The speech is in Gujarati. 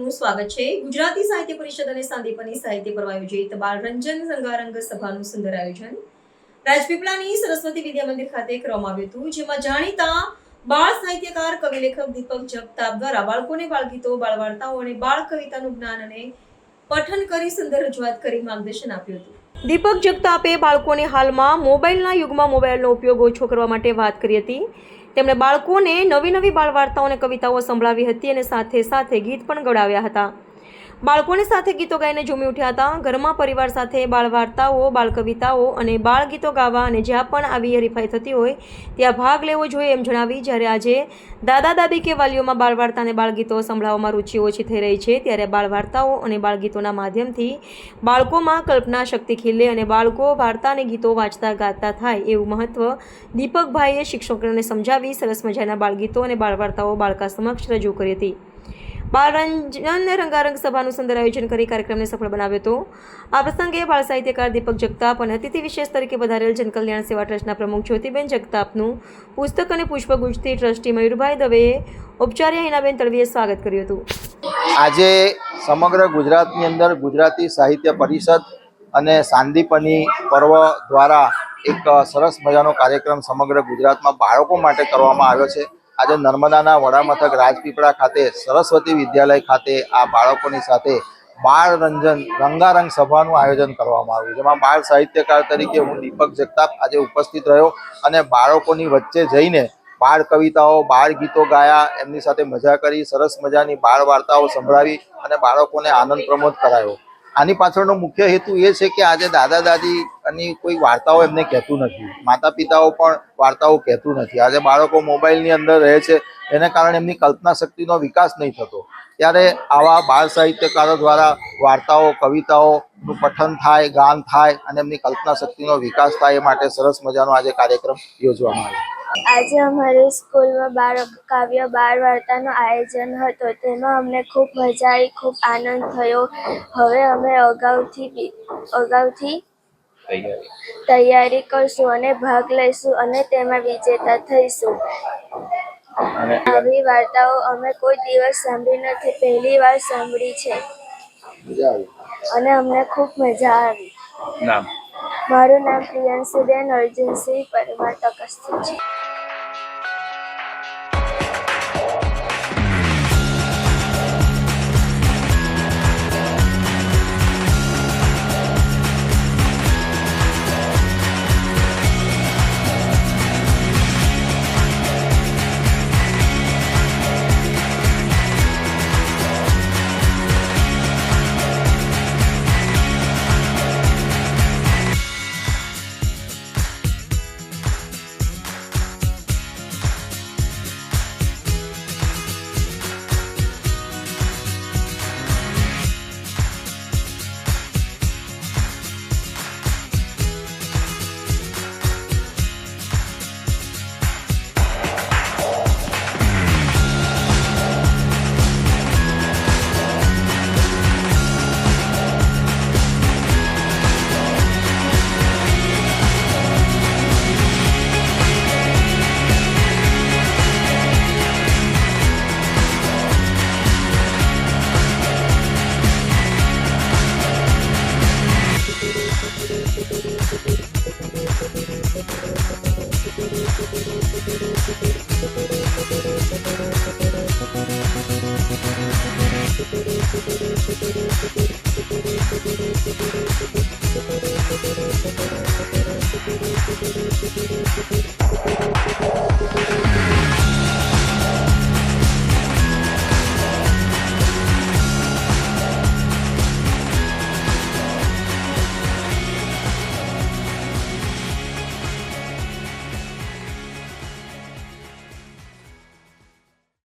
આપનું સ્વાગત છે। ગુજરાતી સાહિત્ય પરિષદ અને સાંદીપની સાહિત્ય પર આયોજિત બાળરંજન રંગારંગ સભાનું સુંદર આયોજન રાજપીપળાની સરસ્વતી વિદ્યા મંદિર ખાતે કરવામાં આવ્યું હતું, જેમાં જાણીતા બાળ સાહિત્યકાર કવિ લેખક દીપક જગતાપ દ્વારા બાળકોને બાળગીતો, બાળ વાર્તાઓ અને બાળ કવિતાનું જ્ઞાન અને પઠન કરી સુંદર રજૂઆત કરી માર્ગદર્શન આપ્યું હતું। દીપક જગતાપે બાળકોને હાલમાં મોબાઈલના યુગમાં મોબાઈલનો ઉપયોગ ઓછો કરવા માટે વાત કરી હતી। તેમણે બાળકોને નવી બાળ વાર્તાઓ અને કવિતાઓ સંભળાવી હતી અને સાથે સાથે ગીત પણ ગવડાવ્યા હતા। બાળકોની સાથે ગીતો ગાઈને ઝૂમી ઉઠ્યા હતા। ઘરમાં પરિવાર સાથે બાળ વાર્તાઓ, બાળ કવિતાઓ અને બાળ ગીતો ગાવા અને જ્યાં પણ આવી હરીફાઈ થતી હોય ત્યાં ભાગ લેવો જોઈએ એમ જણાવી, જ્યારે આજે દાદા દાદી કે વાલીઓમાં બાળ વાર્તા અને બાળ ગીતો સંભળાવવામાં રુચિ ઓછી થઈ રહી છે, ત્યારે બાળ વાર્તાઓ અને બાળ ગીતોના માધ્યમથી બાળકોમાં કલ્પના શક્તિ ખીલે અને બાળકો વાર્તા અને ગીતો વાંચતા ગાતા થાય એવું મહત્વ દીપકભાઈએ શિક્ષકોને સમજાવી સરસ મજાના બાળ ગીતો અને બાળ વાર્તાઓ બાળકા સમક્ષ રજૂ કરી હતી। બાળરંજન રંગારંગ સભાનું સુંદર આયોજન કરી કાર્યક્રમને સફળ બનાવ્યો હતો। આ પ્રસંગે બાળ સાહિત્યકાર દીપક જગતાપ અને અતિથિ વિશેષ તરીકે પધારેલ જનકલ્યાણ સેવા ટ્રસ્ટના પ્રમુખ જ્યોતિબેન જગતાપનું પુસ્તક અને પુષ્પગુચ્છથી ટ્રસ્ટી મયુરભાઈ દવેએ ઉપચાર્ય હિનાબેન તળવીએ સ્વાગત કર્યું હતું। આજે સમગ્ર ગુજરાતની અંદર ગુજરાતી સાહિત્ય પરિષદ અને સાંદીપની પર્વ દ્વારા એક સરસ મજાનો કાર્યક્રમ સમગ્ર ગુજરાતમાં બાળકો માટે કરવામાં આવ્યો છે। આજે નર્મદાના વડામથક રાજપીપળા ખાતે સરસ્વતી વિદ્યાલય ખાતે આ બાળકોની સાથે બાળરંજન રંગારંગ સભાનું આયોજન કરવામાં આવ્યું, જેમાં બાળ સાહિત્યકાર તરીકે હું દીપક જગતાપ આજે ઉપસ્થિત રહ્યો અને બાળકોની વચ્ચે જઈને બાળ કવિતાઓ, બાળ ગીતો ગાયા, એમની સાથે મજા કરી, સરસ મજાની બાળ વાર્તાઓ સંભળાવી અને બાળકોને આનંદ પ્રમોદ કરાયો। આની પાછળનો મુખ્ય હેતુ એ છે કે આજે દાદા દાદીની કોઈ વાર્તાઓ એમને કહેતું નથી, માતા પિતાઓ પણ વાર્તાઓ કહેતું નથી। આજે બાળકો મોબાઈલની અંદર રહે છે, એને કારણે એમની કલ્પના શક્તિનો વિકાસ નહીં થતો, ત્યારે આવા બાળ સાહિત્યકારો દ્વારા વાર્તાઓ, કવિતાઓનું પઠન થાય, ગાન થાય અને એમની કલ્પના શક્તિનો વિકાસ થાય એ માટે સરસ મજાનો આજે કાર્યક્રમ યોજવામાં આવ્યો। આજે અમારી સ્કૂલમાં બાળ કાવ્ય બાળ વાર્તાનું આયોજન હતું, તેમાં અમને ખૂબ મજા આવી, ખૂબ આનંદ થયો। હવે અમે અગાઉથી તૈયારી કરશું અને ભાગ લઈશું અને તેમાં વિજેતા થઈશું। આવી વાર્તાઓ અમે કોઈ દિવસ સાંભળી નથી, પહેલી વાર સાંભળી છે અને અમને ખૂબ મજા આવી। મારું નામ પ્રિયાંશુબેન અર્જુનસિંહ પરમાર તકસ્થી છે।